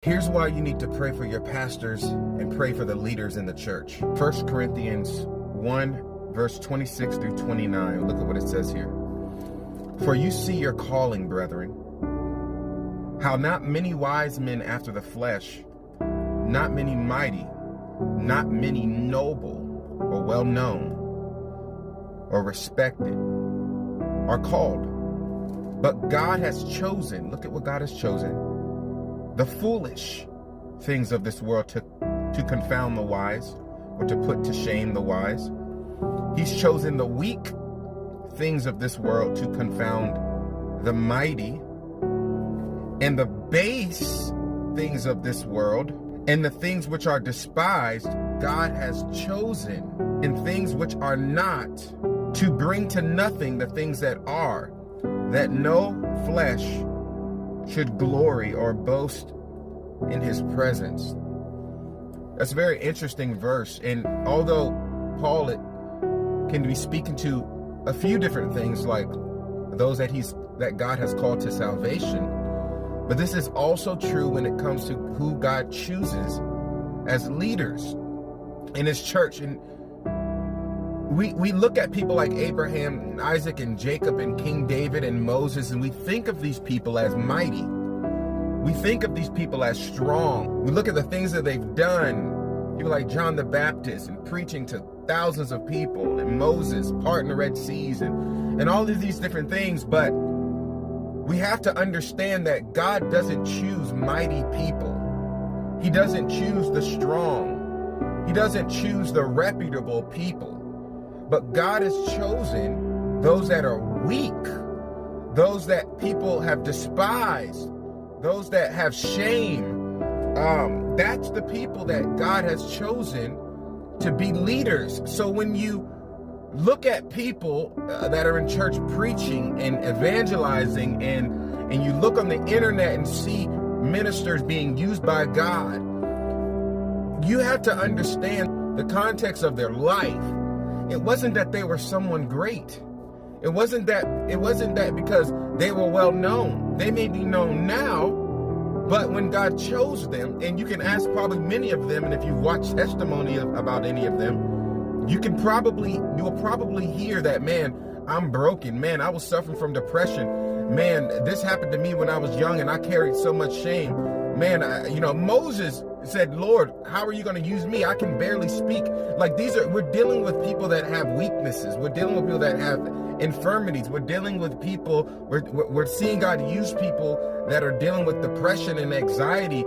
Here's why you need to pray for your pastors and pray for the leaders in the church. 1 Corinthians 1, verse 26 through 29. Look at what it says here. For you see your calling, brethren, how not many wise men after the flesh, not many mighty, not many noble or well-known or respected are called. But God has chosen, look at what God has chosen, the foolish things of this world to confound the wise, or to put to shame the wise. He's chosen the weak things of this world to confound the mighty, and the base things of this world, and the things which are despised, God has chosen, and things which are not, to bring to nothing the things that are, that no flesh should glory or boast in his presence. That's a very interesting verse. And although Paul can be speaking to a few different things, like those that God has called to salvation, but this is also true when it comes to who God chooses as leaders in his church. And we look at people like Abraham and Isaac and Jacob and King David and Moses, and we think of these people as mighty. We think of these people as strong. We look at the things that they've done. People like John the Baptist and preaching to thousands of people, and Moses parting the Red Seas, and all of these different things. But we have to understand that God doesn't choose mighty people. He doesn't choose the strong. He doesn't choose the reputable people. But God has chosen those that are weak, those that people have despised, those that have shame. That's the people that God has chosen to be leaders. So when you look at people that are in church preaching and evangelizing, and you look on the internet and see ministers being used by God, you have to understand the context of their life. It wasn't that they were someone great. It wasn't that because they were well known. They may be known now, but when God chose them, and you can ask probably many of them, and if you watch testimony about any of them, you will probably hear that, man, I'm broken. Man, I was suffering from depression. Man, this happened to me when I was young and I carried so much shame. Man, Moses said, Lord, how are you going to use me? I can barely speak. Like, we're dealing with people that have weaknesses. We're dealing with people that have infirmities. We're dealing with people, we're seeing God use people that are dealing with depression and anxiety.